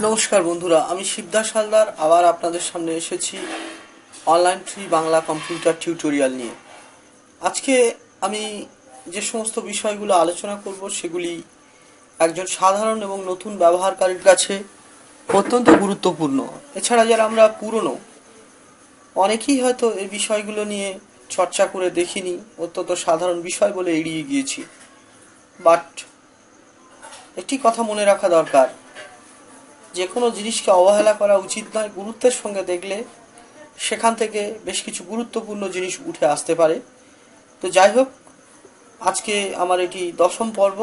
নমস্কার বন্ধুরা, আমি শিবদাস হালদার আবার আপনাদের সামনে এসেছি online free Bangla computer tutorial নিয়ে। আজকে আমি যে সমস্ত বিষয়গুলো আলোচনা করব সেগুলি একজন সাধারণ এবং নতুন ব্যবহারকারীর কাছে অত্যন্ত গুরুত্বপূর্ণ। এছাড়া যারা আমরা পুরনো, অনেকেই হয়তো এই বিষয়গুলো নিয়ে চর্চা করে দেখিনি, অত্যন্ত সাধারণ বিষয় বলে এড়িয়ে গিয়েছি। বাট একটি কথা মনে রাখা দরকার, যে কোনো জিনিসকে অবহেলা করা উচিত নয়। গুরুত্বের সঙ্গে দেখলে সেখান থেকে বেশ কিছু গুরুত্বপূর্ণ জিনিস উঠে আসতে পারে। তো যাই হোক, আজকে আমার এটি দশম পর্ব।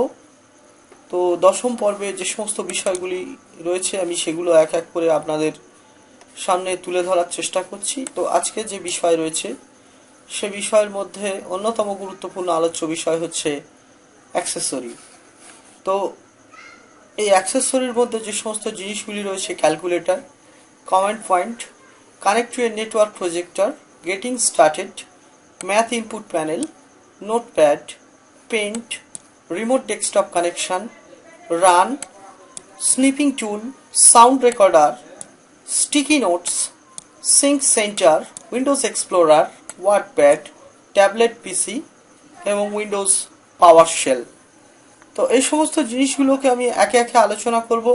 তো দশম পর্বে যে সমস্ত বিষয়গুলি রয়েছে আমি সেগুলো এক এক করে আপনাদের সামনে তুলে ধরার চেষ্টা করছি। তো আজকে যে বিষয় রয়েছে সে বিষয়ের মধ্যে অন্যতম গুরুত্বপূর্ণ আলোচ্য বিষয় হচ্ছে অ্যাক্সেসরি। তো এই অ্যাক্সেসরির মধ্যে যে সমস্ত জিনিসগুলি রয়েছে: calculator, command point, connect to a network projector, getting started, math input panel, notepad, paint, remote desktop connection, run, snipping tool, sound recorder, sticky notes, sync center, Windows Explorer, wordpad, tablet PC এবং Windows পাওয়ার shell. তো এই সমস্ত জিনিসগুলোকে আমি একে একে আলোচনা করব।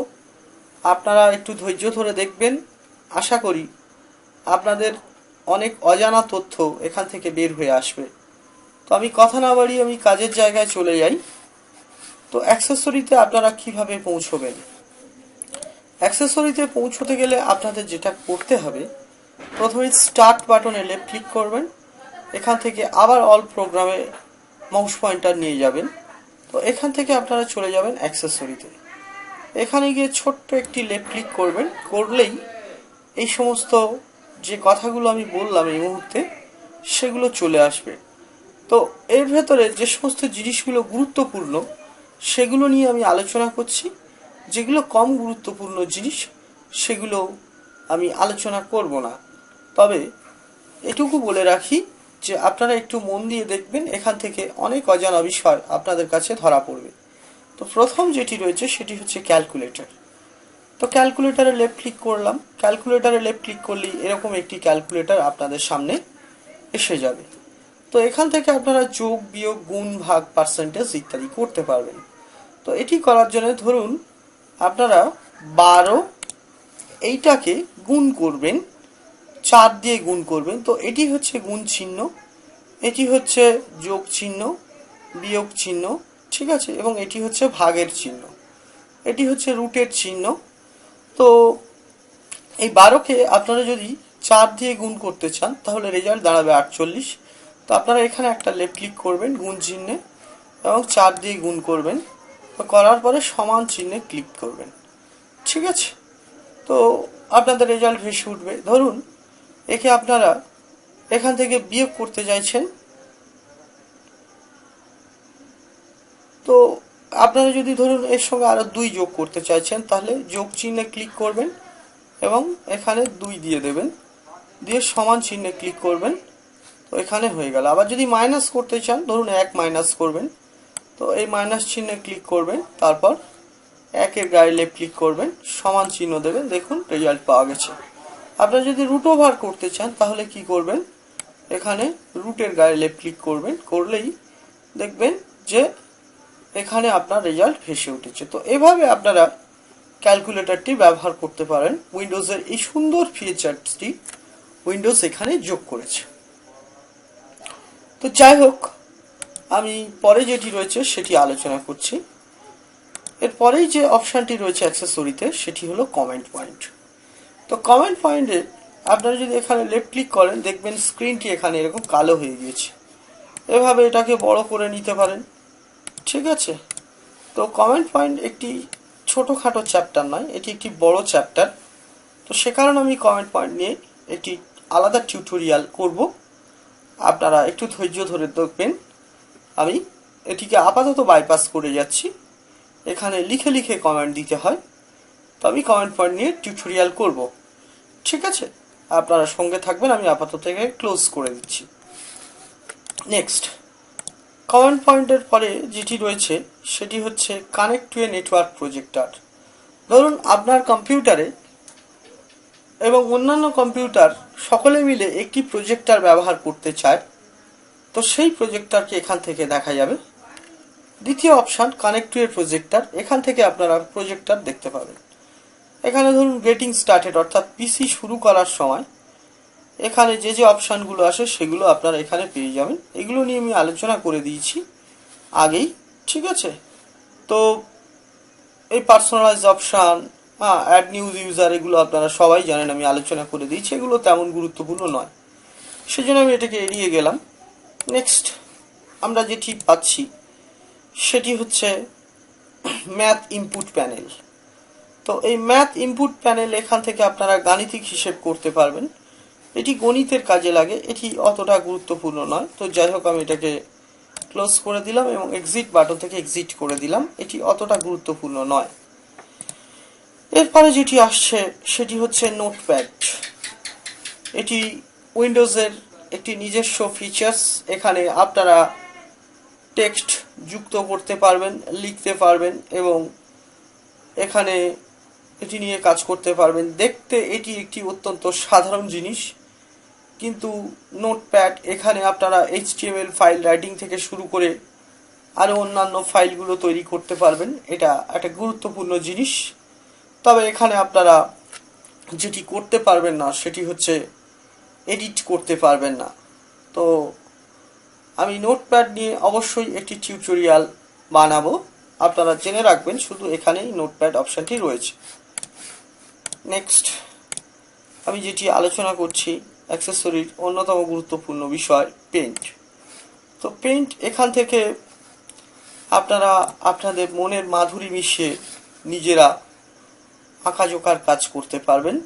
আপনারা একটু ধৈর্য ধরে দেখবেন। আশা করি আপনাদের অনেক অজানা তথ্য এখান থেকে বের হয়ে আসবে। তো আমি কথা না বাড়িয়ে আমি কাজের জায়গায় চলে যাই। তো অ্যাক্সেসরিতে আপনারা কিভাবে পৌঁছবেন? অ্যাক্সেসরিতে পৌঁছতে গেলে আপনাদের যেটা করতে হবে, প্রথমে স্টার্ট বাটনে লেফট ক্লিক করবেন। এখান থেকে আবার অল প্রোগ্রামে মাউস পয়েন্টার নিয়ে যাবেন। তো এখান থেকে আপনারা চলে যাবেন অ্যাক্সেসরিতে। এখানে গিয়ে ছোট্ট একটি লেফট ক্লিক করবেন, করলেই এই সমস্ত যে কথাগুলো আমি বললাম এই মুহূর্তে সেগুলো চলে আসবে। তো এর ভেতরে যে সমস্ত জিনিসগুলো গুরুত্বপূর্ণ সেগুলো নিয়ে আমি আলোচনা করছি। যেগুলো কম গুরুত্বপূর্ণ জিনিস সেগুলো আমি আলোচনা করব না। তবে এটুকু বলে রাখি যে আপনারা একটু মন দিয়ে দেখবেন, এখান থেকে অনেক অজানা বিষয় আপনাদের কাছে ধরা পড়বে। তো প্রথম যেটি রয়েছে সেটি হচ্ছে ক্যালকুলেটর। তো ক্যালকুলেটরে লেফট ক্লিক করলাম। ক্যালকুলেটরে লেফট ক্লিক করলেই এরকম একটি ক্যালকুলেটর আপনাদের সামনে এসে যাবে। তো এখান থেকে আপনারা যোগ, বিয়োগ, গুণ, ভাগ, পার্সেন্টেজ ইত্যাদি করতে পারবেন। তো এটি করার জন্য ধরুন আপনারা 12 এইটাকে গুণ করবেন, 4 দিয়ে গুণ করবেন। তো এটি হচ্ছে গুণ চিহ্ন, এটি হচ্ছে যোগ চিহ্ন, বিয়োগ চিহ্ন, ঠিক আছে, এবং এটি হচ্ছে ভাগের চিহ্ন, এটি হচ্ছে রুটের চিহ্ন। তো এই 12কে আপনারা যদি 4 দিয়ে গুণ করতে চান তাহলে রেজাল্ট দাঁড়াবে 48। তো আপনারা এখানে একটা লেফট ক্লিক করবেন গুণ চিহ্নে এবং 4 দিয়ে গুণ করবেন। তো করার পরে সমান চিহ্নে ক্লিক করবেন, ঠিক আছে। তো আপনাদের রেজাল্ট ভেসে উঠবে। ধরুন একে আপনারা এখান থেকে বিয়োগ করতে চাইছেন। তো আপনারা যদি ধরুন এর সঙ্গে আরো 2 যোগ করতে চাইছেন তাহলে যোগ চিহ্নে ক্লিক করবেন এবং এখানে 2 দিয়ে দেবেন, দিয়ে সমান চিহ্নে ক্লিক করবেন। তো এখানে হয়ে গেল। আবার যদি মাইনাস করতে চান, ধরুন 1 মাইনাস করবেন, তো এই মাইনাস চিহ্নে ক্লিক করবেন, তারপর 1-এর গায়ে লেফট ক্লিক করবেন, সমান চিহ্ন দেবেন, দেখুন রেজাল্ট পাওয়া গেছে। আপনারা যদি রুট ওভার করতে চান তাহলে কি করবেন, এখানে রুটের গায়ে লেফট ক্লিক করবেন, করলেই দেখবেন যে এখানে আপনার রেজাল্ট ভেসে উঠেছে। তো এভাবে আপনারা ক্যালকুলেটরটি ব্যবহার করতে পারেন। উইন্ডোজের এই সুন্দর ফিচারটি উইন্ডোজ এখানে যোগ করেছে। তো যাই হোক, আমি পরে যেটি রয়েছে সেটি আলোচনা করছি। এরপরেই যে অপশানটি রয়েছে অ্যাক্সেসরিতে সেটি হলো কমেন্ট পয়েন্ট। তো কমেন্ট পয়েন্টে আপনারা যদি এখানে লেফট ক্লিক করেন দেখবেন স্ক্রিনটি এখানে এরকম কালো হয়ে গিয়েছে। এভাবে এটাকে বড় করে নিতে পারেন, ঠিক আছে। তো কমেন্ট পয়েন্ট একটি ছোটোখাটো চ্যাপ্টার নয়, এটি একটি বড় চ্যাপ্টার। তো সে কারণে আমি কমেন্ট পয়েন্ট নিয়ে একটি আলাদা টিউটোরিয়াল করব। আপনারা একটু ধৈর্য ধরে দেখবেন। আমি এটিকে আপাতত বাইপাস করে যাচ্ছি। এখানে লিখে লিখে কমেন্ট দিতে হয়। তো আমি কমেন্ট পয়েন্ট নিয়ে টিউটোরিয়াল করব, ঠিক আছে। আপনারা সঙ্গে থাকবেন। আমি আপাতত থেকে ক্লোজ করে দিচ্ছি। নেক্সট, কমেন্ট পয়েন্টের পরে যেটি রয়েছে সেটি হচ্ছে connect to a network projector. ধরুন আপনার কম্পিউটারে এবং অন্যান্য কম্পিউটার সকলে মিলে একটি প্রজেক্টর ব্যবহার করতে চায়, তো সেই প্রজেক্টরকে এখান থেকে দেখা যাবে। দ্বিতীয় option connect to A projector, এখান থেকে আপনারা প্রজেক্টর দেখতে পাবেন। এখানে ধরুন গেটিং স্টার্টেড অর্থাৎ পিসি শুরু করার সময় এখানে যে যে অপশানগুলো আসে সেগুলো আপনারা এখানে পেয়ে যাবেন। এগুলো নিয়ে আমি আলোচনা করে দিয়েছি আগেই, ঠিক আছে। তো এই personalise option, add new user, এগুলো আপনারা সবাই জানেন, আমি আলোচনা করে দিয়েছি, এগুলো তেমন গুরুত্বপূর্ণ নয়, সেজন্য আমি এটাকে এড়িয়ে গেলাম। নেক্সট আমরা যেটি পাচ্ছি সেটি হচ্ছে ম্যাথ ইনপুট প্যানেল। তো এই ম্যাথ ইনপুট প্যানেল এখান থেকে আপনারা গাণিতিক হিসেব করতে পারবেন। এটি গণিতের কাজে লাগে, এটি অতটা গুরুত্বপূর্ণ নয়। তো যাই হোক, আমি এটাকে ক্লোজ করে দিলাম এবং এক্সিট বাটন থেকে এক্সিট করে দিলাম, এটি অতটা গুরুত্বপূর্ণ নয়। এরপরে যেটি আসছে সেটি হচ্ছে নোটপ্যাড। এটি উইন্ডোজের একটি নিজস্ব ফিচার্স। এখানে আপনারা টেক্সট যুক্ত করতে পারবেন, লিখতে পারবেন এবং এখানে এটি নিয়ে কাজ করতে পারবেন। দেখতে এটি একটি অত্যন্ত সাধারণ জিনিস, কিন্তু নোটপ্যাড এখানে আপনারা HTML ফাইল রাইটিং থেকে শুরু করে আরও অন্যান্য ফাইলগুলো তৈরি করতে পারবেন। এটা একটা গুরুত্বপূর্ণ জিনিস। তবে এখানে আপনারা যেটি করতে পারবেন না সেটি হচ্ছে এডিট করতে পারবেন না। তো আমি নোটপ্যাড নিয়ে অবশ্যই একটি টিউটোরিয়াল বানাবো, আপনারা জেনে রাখবেন, শুধু এখানেই নোটপ্যাড অপশানটি রয়েছে। নেক্সট আমি যেটি আলোচনা করছি অ্যাক্সেসরির অন্যতম গুরুত্বপূর্ণ বিষয় পেইন্ট। তো পেইন্ট এখান থেকে আপনারা আপনাদের মনের মাধুরী মিশিয়ে নিজেরা আঁকাঝোঁকার কাজ করতে পারবেন।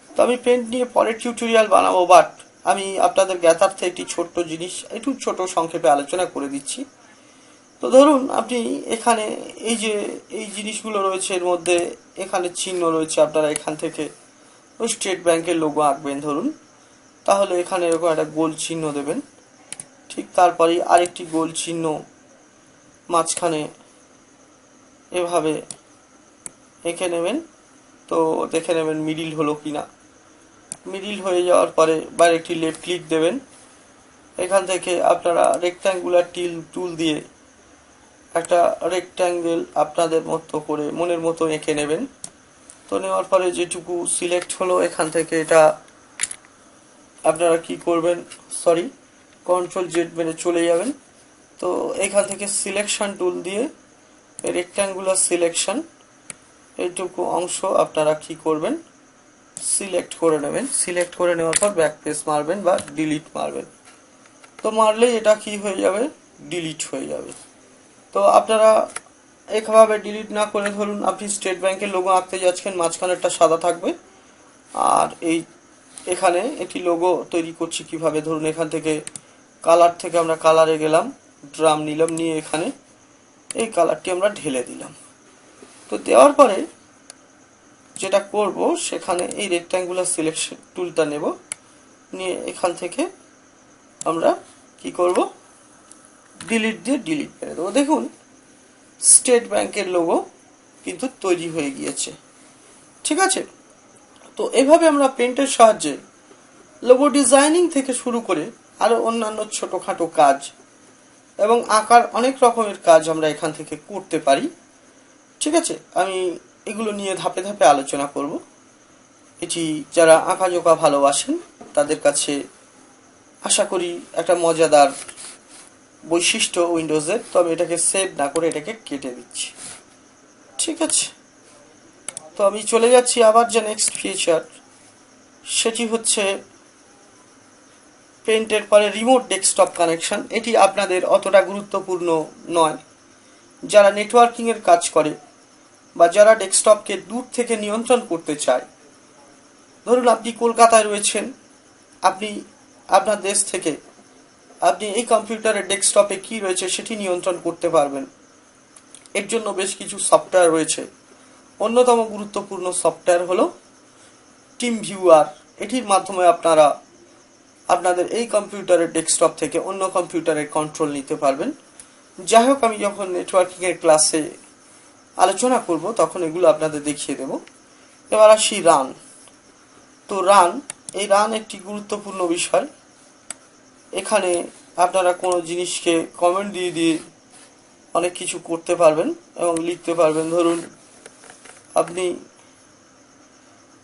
তো আমি পেইন্ট নিয়ে পরের টিউটোরিয়াল বানাবো, বাট আমি আপনাদের জ্ঞাতার্থে একটি ছোট্ট জিনিস একটু ছোট সংক্ষেপে আলোচনা করে দিচ্ছি। তো ধরুন আপনি এখানে এই যে এই জিনিসগুলো রয়েছে, এর মধ্যে এখানে চিহ্ন রয়েছে, আপনারা এখান থেকে ওই স্টেট ব্যাংকের লোগো আঁকবেন ধরুন, তাহলে এখানে এরকম একটা গোল চিহ্ন দেবেন। ঠিক তারপরেই আরেকটি গোল চিহ্ন মাঝখানে এভাবে এঁকে নেবেন। তো দেখে নেবেন মিডিল হলো কিনা। মিডিল হয়ে যাওয়ার পরে বাইরে একটি লেফট ক্লিক দেবেন। এখান থেকে আপনারা রেক্ট্যাঙ্গুলার টুল দিয়ে একটা রেক্ট্যাঙ্গেল আপনাদের মতো করে মনের মতো এঁকে নেবেন। তো নেওয়ার পরে যেটুকু সিলেক্ট হলো এখান থেকে এটা আপনারা কি করবেন, কন্ট্রোল জেড মেরে চলে যাবেন। তো এখান থেকে সিলেকশন টুল দিয়ে রেক্ট্যাঙ্গুলার সিলেকশন এইটুকু অংশ আপনারা কি করবেন, সিলেক্ট করে নেবেন। সিলেক্ট করে নেওয়ার পর ব্যাক প্রেস মারবেন বা ডিলিট মারবেন। তো মারলেই এটা কি হয়ে যাবে, ডিলিট হয়ে যাবে। তো আপনারা এইভাবে ডিলিট না করে ধরুন আপনি স্টেট ব্যাংকের লোগো আঁকতে যাচ্ছেন, মাঝখানেরটা সাদা থাকবে, আর এই এখানে একটি লোগো তৈরি করছি কিভাবে, ধরুন এখান থেকে কালার থেকে আমরা কালারে গেলাম, ড্রাম নিলাম, নিয়ে এখানে এই কালারটি আমরা ঢেলে দিলাম। তো দেওয়ার পরে যেটা করব সেখানে এই রেক্ট্যাঙ্গুলার সিলেকশন টুলটা নেব, নিয়ে এখান থেকে আমরা কি করব, ডিলিট দিয়ে ডিলিট করে দেবো। দেখুন স্টেট ব্যাংকের লোগো কিন্তু তৈরি হয়ে গিয়েছে, ঠিক আছে। তো এভাবে আমরা পেইন্টের সাহায্যে লোগো ডিজাইনিং থেকে শুরু করে আরো অন্যান্য ছোটখাটো কাজ এবং আঁকার অনেক রকমের কাজ আমরা এখান থেকে করতে পারি, ঠিক আছে। আমি এগুলো নিয়ে ধাপে ধাপে আলোচনা করব। এটি যারা আঁকাঝোঁকা ভালোবাসেন তাদের কাছে আশা করি একটা মজাদার বৈশিষ্ট্য উইন্ডোজের। তবে এটাকে সেভ না করে এটাকে কেটে দিচ্ছি, ঠিক আছে। তো আমি চলে যাচ্ছি আবার যে নেক্সট ফিচার, সেটি হচ্ছে পেইন্টের পরে রিমোট ডেস্কটপ কানেকশন। এটি আপনাদের অতটা গুরুত্বপূর্ণ নয়। যারা নেটওয়ার্কিং এর কাজ করে বা যারা ডেস্কটপকে দূর থেকে নিয়ন্ত্রণ করতে চায়, ধরুন আপনি কলকাতায় রয়েছেন, আপনি আপনার দেশ থেকে আপনি এই কম্পিউটারের ডেস্কটপে কি রয়েছে সেটি নিয়ন্ত্রণ করতে পারবেন। এর জন্য বেশ কিছু সফটওয়্যার রয়েছে। অন্যতম গুরুত্বপূর্ণ সফটওয়্যার হলো টিম ভিউয়ার। এটির মাধ্যমে আপনারা আপনাদের এই কম্পিউটারের ডেস্কটপ থেকে অন্য কম্পিউটারের কন্ট্রোল নিতে পারবেন। যাই হোক, আমি যখন নেটওয়ার্কিং এর ক্লাসে আলোচনা করব তখন এগুলো আপনাদের দেখিয়ে দেব। এবার আসি রান। তো এই রান একটি গুরুত্বপূর্ণ বিষয়। এখানে আপনারা কোনো জিনিসকে কমেন্ট দিয়ে দিয়ে অনেক কিছু করতে পারবেন এবং লিখতে পারবেন। ধরুন আপনি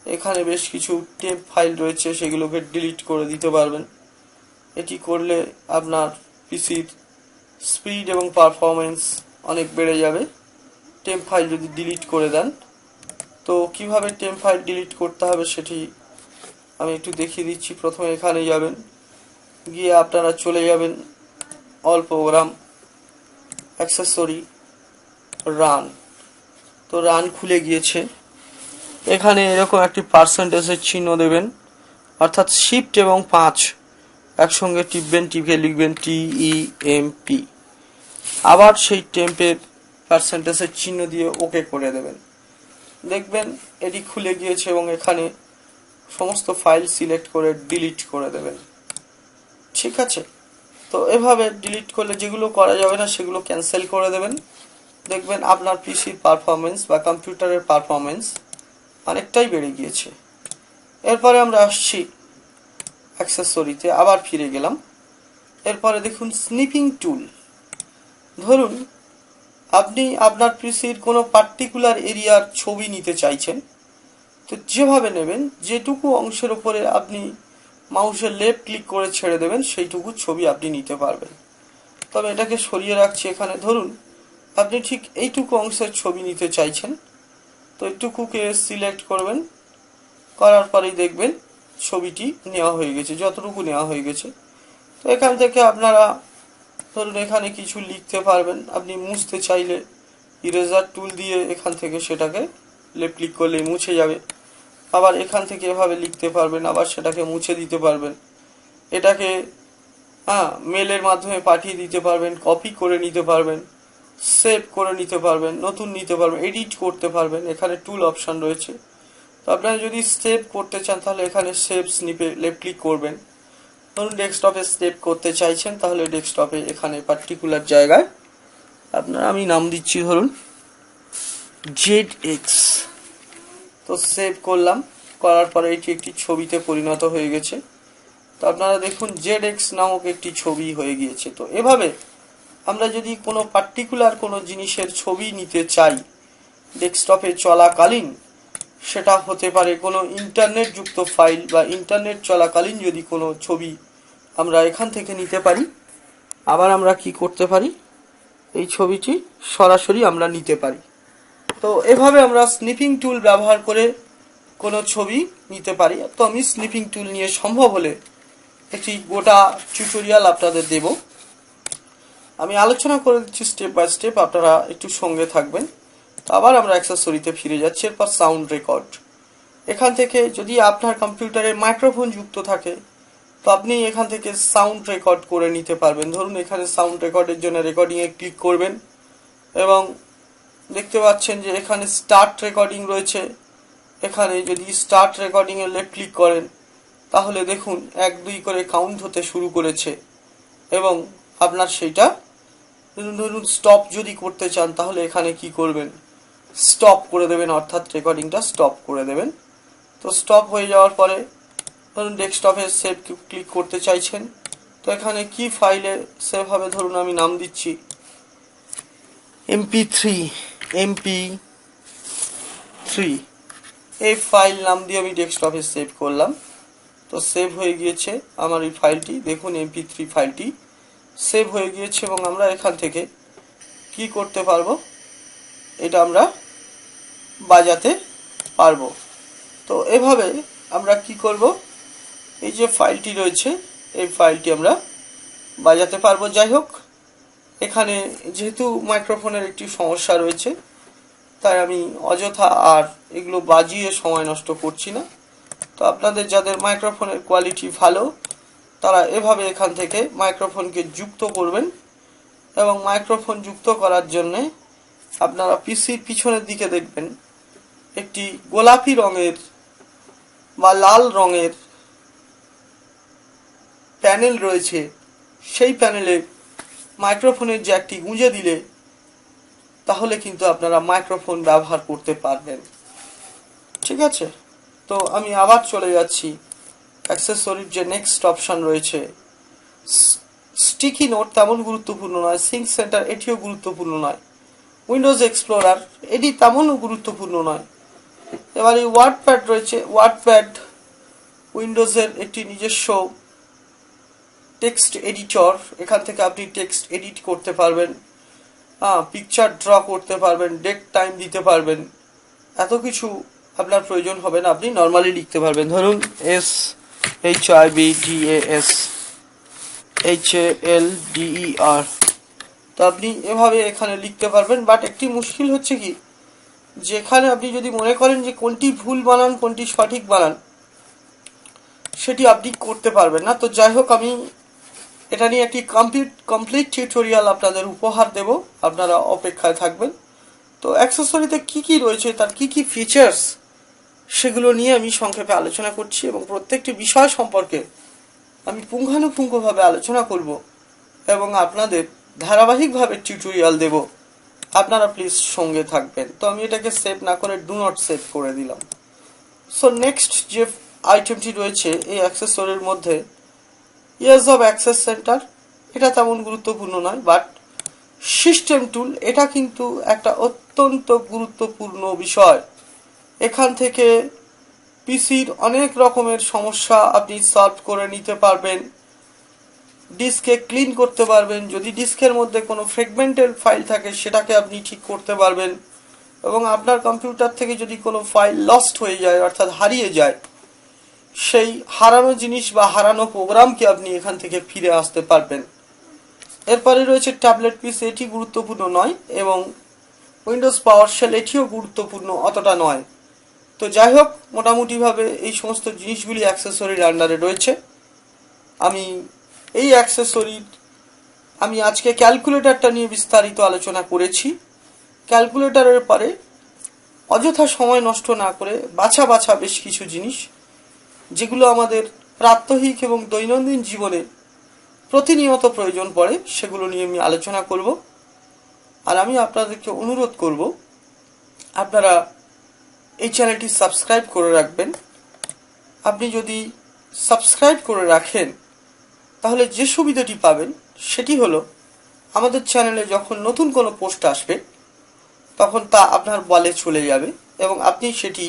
এখানে বেশ কিছু টেপ ফাইল রয়েছে, সেগুলোকে ডিলিট করে দিতে পারবেন। এটি করলে আপনার পিসির স্পিড এবং পারফরমেন্স অনেক বেড়ে যাবে টেপ ফাইল যদি ডিলিট করে দেন। তো কিভাবে টেপ ফাইল ডিলিট করতে হবে সেটি আমি একটু দেখিয়ে দিচ্ছি। প্রথমে এখানে যাবেন, গিয়ে আপনারা চলে যাবেন অল প্রোগ্রাম, অ্যাক্সেসরি, রান। তো রান খুলে গিয়েছে। এখানে এরকম একটি পার্সেন্টেজের চিহ্ন দেবেন, অর্থাৎ শিফট এবং 5 একসঙ্গে টিপবেন, টিপে লিখবেন TEMP। আবার সেই টেম্পের পার্সেন্টেজের চিহ্ন দিয়ে ওকে করে দেবেন। দেখবেন এটি খুলে গিয়েছে এবং এখানে সমস্ত ফাইল সিলেক্ট করে ডিলিট করে দেবেন। ঠিক আছে, তো এভাবে ডিলিট করলে যেগুলো করা যাবে না সেগুলো ক্যান্সেল করে দেবেন। দেখবেন আপনার পিসির পারফরমেন্স বা কম্পিউটারের পারফরমেন্স অনেকটাই বেড়ে গিয়েছে। এরপরে আমরা আসছি অ্যাক্সেসরিতে, আবার ফিরে গেলাম। এরপরে দেখুন স্নিপিং টুল। ধরুন আপনি আপনার পিসির কোনো পার্টিকুলার এরিয়ার ছবি নিতে চাইছেন। তো যেভাবে নেবেন, যেটুকু অংশের উপরে আপনি মাউসের লেফট ক্লিক করে ছেড়ে দেবেন সেইটুকু ছবি আপনি নিতে পারবেন। তবে এটাকে সরিয়ে রাখছি এখানে। ধরুন আপনি ঠিক এইটুকু অংশের ছবি নিতে চাইছেন, তো এইটুকুকে সিলেক্ট করবেন, করার পরেই দেখবেন ছবিটি নেওয়া হয়ে গেছে, যতটুকু নেওয়া হয়ে গেছে। তো এখান থেকে আপনারা ধরুন এখানে কিছু লিখতে পারবেন। আপনি মুছতে চাইলে ইরেজার টুল দিয়ে এখান থেকে সেটাকে লেফট ক্লিক করলে মুছে যাবে। আবার এখান থেকে এভাবে লিখতে পারবেন, আবার সেটাকে মুছে দিতে পারবেন। এটাকে মেলের মাধ্যমে পাঠিয়ে দিতে পারবেন, কপি করে নিতে পারবেন, সেভ করে নিতে পারবেন, নতুন নিতে পারবেন, এডিট করতে পারবেন। এখানে টুল অপশন রয়েছে। তো আপনারা যদি সেভ করতে চান তাহলে এখানে সেভ স্নিপে লেফট ক্লিক করবেন। ধরুন ডেস্কটপে সেভ করতে চাইছেন, তাহলে ডেস্কটপে এখানে পার্টিকুলার জায়গায় আপনারা, আমি নাম দিচ্ছি ধরুন ZX। তো সেভ করলাম, করার পরে এটি একটি ছবিতে পরিণত হয়ে গেছে। তো আপনারা দেখুন ZX নামক একটি ছবি হয়ে গিয়েছে। তো এভাবে আমরা যদি কোনো পার্টিকুলার কোনো জিনিসের ছবি নিতে চাই ডেস্কটপে চলাকালীন, সেটা হতে পারে কোনো ইন্টারনেট যুক্ত ফাইল বা ইন্টারনেট চলাকালীন যদি কোনো ছবি আমরা এখান থেকে নিতে পারি, আবার আমরা কি করতে পারি, এই ছবিটি সরাসরি আমরা নিতে পারি। তো এভাবে আমরা স্নিপিং টুল ব্যবহার করে কোনো ছবি নিতে পারি। তো আমি স্নিপিং টুল নিয়ে সম্ভব হলে একটি গোটা টিউটোরিয়াল আপনাদের দেব। আমি আলোচনা করে দিচ্ছি স্টেপ বাই স্টেপ, আপনারা একটু সঙ্গে থাকবেন। তো আবার আমরা অ্যাক্সেসরিতে ফিরে যাচ্ছি। এরপর সাউন্ড রেকর্ড। এখান থেকে যদি আপনার কম্পিউটারে মাইক্রোফোন যুক্ত থাকে তো আপনি এখান থেকে সাউন্ড রেকর্ড করে নিতে পারবেন। ধরুন এখানে সাউন্ড রেকর্ডের জন্য রেকর্ডিংয়ে ক্লিক করবেন এবং দেখতে পাচ্ছেন যে এখানে স্টার্ট রেকর্ডিং রয়েছে। এখানে যদি স্টার্ট রেকর্ডিংয়ে লেফট ক্লিক করেন তাহলে দেখুন 1 2 করে কাউন্ট হতে শুরু করেছে এবং আপনার সেইটা ধরুন স্টপ যদি করতে চান তাহলে এখানে কি করবেন, স্টপ করে দেবেন, অর্থাৎ রেকর্ডিংটা স্টপ করে দেবেন। তো স্টপ হয়ে যাওয়ার পরে ধরুন ডেস্কটপে সেভ ক্লিক করতে চাইছেন, তো এখানে কি ফাইলে সেভ হবে, ধরুন আমি নাম দিচ্ছি MP3 এই ফাইল নাম দিয়ে আমি ডেস্কটপে সেভ করলাম। তো সেভ হয়ে গিয়েছে আমার এই ফাইলটি। দেখুন MP3 ফাইলটি সেভ হয়ে গিয়েছে এবং আমরা এখান থেকে কি করতে পারবো, এটা আমরা বাজাতে পারবো। তো এভাবে আমরা কি করব, এই যে ফাইলটি রয়েছে এই ফাইলটি আমরা বাজাতে পারবো। যাই হোক, এখানে যেহেতু মাইক্রোফোনের একটি সমস্যা রয়েছে তাই আমি অযথা আর এগুলো বাজিয়ে সময় নষ্ট করছি না। তো আপনাদের যাদের মাইক্রোফোনের কোয়ালিটি ভালো তারা এভাবে এখান থেকে মাইক্রোফোনকে যুক্ত করবেন এবং মাইক্রোফোন যুক্ত করার জন্যে আপনারা পিসির পিছনের দিকে দেখবেন একটি গোলাপি রঙের বা লাল রঙের প্যানেল রয়েছে। সেই প্যানেলে মাইক্রোফোনের জ্যাকটি গুঁজে দিলে তাহলে কিন্তু আপনারা মাইক্রোফোন ব্যবহার করতে পারবেন। ঠিক আছে, তো আমি আবার চলে যাচ্ছি অ্যাক্সেসরির যে নেক্সট অপশন রয়েছে। স্টিকি নোট তেমন গুরুত্বপূর্ণ নয়, সিঙ্ক সেন্টার এটিও গুরুত্বপূর্ণ নয়, উইন্ডোজ এক্সপ্লোরার এটি তেমনও গুরুত্বপূর্ণ নয়। এবার এই ওয়ার্ডপ্যাড রয়েছে, ওয়ার্ডপ্যাড উইন্ডোজের একটি নিজস্ব টেক্সট এডিটর, এখান থেকে আপনি টেক্সট এডিট করতে পারবেন, পিকচার ড্র করতে পারবেন, ডেট টাইম দিতে পারবেন, এত কিছু আপনার প্রয়োজন হবে না, আপনি নর্মালি লিখতে পারবেন। ধরুন SHIBDASHALDER, তো আপনি এভাবে এখানে লিখতে পারবেন। বাট একটি মুশকিল হচ্ছে কি, যেখানে আপনি যদি মনে করেন যে কোনটি ভুল বানান কোনটি সঠিক বানান, সেটি আপনি করতে পারবেন না। তো যাই হোক, আমি এটা নিয়ে একটি কমপ্লিট টিউটোরিয়াল আপনাদের উপহার দেব, আপনারা অপেক্ষায় থাকবেন। তো অ্যাক্সেসরিতে কি কি রয়েছে, তার কি কি ফিচার্স, সেগুলো নিয়ে আমি সংক্ষেপে আলোচনা করছি এবং প্রত্যেকটি বিষয় সম্পর্কে আমি পুঙ্খানুপুঙ্খভাবে আলোচনা করব এবং আপনাদের ধারাবাহিকভাবে টিউটোরিয়াল দেব। আপনারা প্লিজ সঙ্গে থাকবেন। তো আমি এটাকে সেভ না করে ডু নট সেভ করে দিলাম। সো নেক্সট যে আইটেমটি রয়েছে এই অ্যাক্সেসরির মধ্যে, ইয়েস অফ অ্যাক্সেস সেন্টার, এটা তেমন গুরুত্বপূর্ণ নয়, বাট সিস্টেম টুল এটা কিন্তু একটা অত্যন্ত গুরুত্বপূর্ণ বিষয়। এখান থেকে পিসির অনেক রকমের সমস্যা আপনি সলভ করে নিতে পারবেন, ডিস্কে ক্লিন করতে পারবেন, যদি ডিস্কের মধ্যে কোনো ফ্র্যাগমেন্টেড ফাইল থাকে সেটাকে আপনি ঠিক করতে পারবেন, এবং আপনার কম্পিউটার থেকে যদি কোনো ফাইল লস্ট হয়ে যায় অর্থাৎ হারিয়ে যায়, সেই হারানো জিনিস বা হারানো প্রোগ্রামকে আপনি এখান থেকে ফিরে আসতে পারবেন। এরপরে রয়েছে ট্যাবলেট পিসি, এটি গুরুত্বপূর্ণ নয়, এবং উইন্ডোজ পাওয়ার শেল এটিও গুরুত্বপূর্ণ অতটা নয়। তো যাই হোক, মোটামুটিভাবে এই সমস্ত জিনিসগুলি অ্যাক্সেসরির আন্ডারে রয়েছে। আমি এই অ্যাক্সেসরির আমি আজকে ক্যালকুলেটরটা নিয়ে বিস্তারিত আলোচনা করেছি। ক্যালকুলেটরের পরে অযথা সময় নষ্ট না করে বাছা বেশ কিছু জিনিস যেগুলো আমাদের প্রাত্যহিক এবং দৈনন্দিন জীবনে প্রতিনিয়ত প্রয়োজন পড়ে, সেগুলো নিয়ে আমি আলোচনা করব। আর আমি আপনাদেরকে অনুরোধ করব, আপনারা এই চ্যানেলটি সাবস্ক্রাইব করে রাখবেন। আপনি যদি সাবস্ক্রাইব করে রাখেন তাহলে যে সুবিধাটি পাবেন সেটি হলো, আমাদের চ্যানেলে যখন নতুন কোনো পোস্ট আসবে তখন তা আপনার বলে চলে যাবে, এবং আপনি সেটি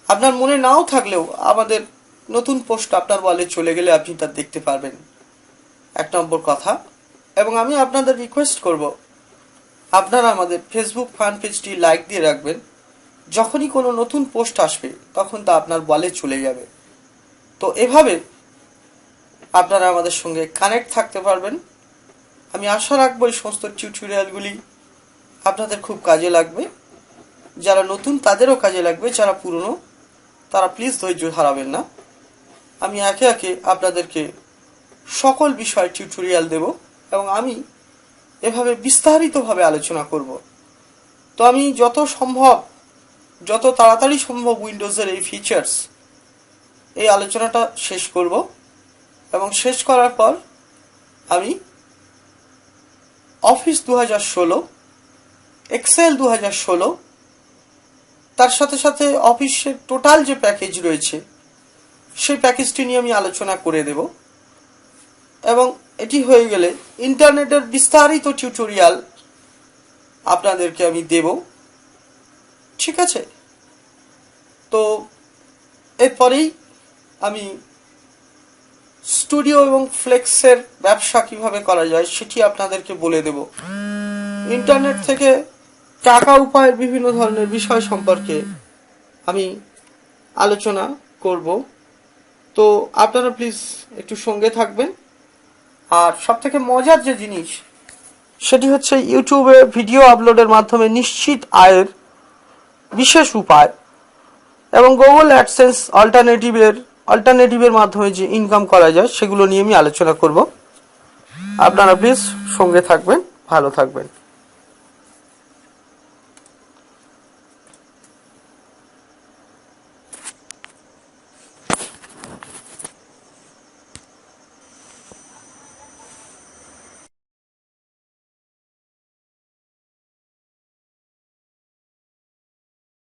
আপনার মনে নাও থাকলেও আমাদের নতুন পোস্ট আপনার বলে চলে গেলে আপনি তা দেখতে পারবেন, 1 নম্বর কথা। এবং আমি আপনাদের রিকোয়েস্ট করব, আপনারা আমাদের ফেসবুক ফ্যান পেজটি লাইক দিয়ে রাখবেন। যখনই কোনো নতুন পোস্ট আসবে তখন তা আপনার বলে চলে যাবে। তো এভাবে আপনারা আমাদের সঙ্গে কানেক্ট থাকতে পারবেন। আমি আশা রাখবো এই সমস্ত টিউটোরিয়ালগুলি আপনাদের খুব কাজে লাগবে। যারা নতুন তাদেরও কাজে লাগবে, যারা পুরনো তারা প্লিজ ধৈর্য হারাবেন না। আমি একে একে আপনাদেরকে সকল বিষয় টিউটোরিয়াল দেব এবং আমি এভাবে বিস্তারিতভাবে আলোচনা করব। তো আমি যত তাড়াতাড়ি সম্ভব উইন্ডোজের এই ফিচার্স, এই আলোচনাটা শেষ করব, এবং শেষ করার পর আমি অফিস 2016, এক্সেল 2016, তার সাথে সাথে অফিসের টোটাল যে প্যাকেজ রয়েছে সেই প্যাকেজটি নিয়ে আমি আলোচনা করে দেব। এবং এটি হয়ে গেলে ইন্টারনেটের বিস্তারিত টিউটোরিয়াল আপনাদেরকে আমি দেব। ঠিক আছে, তো এরপরেই আমি স্টুডিও এবং ফ্লেক্সের ব্যবসা কিভাবে করা যায় সেটি আপনাদেরকে বলে দেব। ইন্টারনেট থেকে টাকা উপায়ের বিভিন্ন ধরনের বিষয় সম্পর্কে আমি আলোচনা করব। তো আপনারা প্লিজ একটু সঙ্গে থাকবেন। আর সবথেকে মজার যে জিনিস সেটি হচ্ছে ইউটিউবে ভিডিও আপলোডের মাধ্যমে নিশ্চিত আয়ের বিশেষ উপায়, এবং গুগল অ্যাডসেন্স অল্টারনেটিভের মাধ্যমে যে ইনকাম করা যায় সেগুলো নিয়ে আমি আলোচনা করব। আপনারা প্লিজ সঙ্গে থাকবেন, ভালো থাকবেন।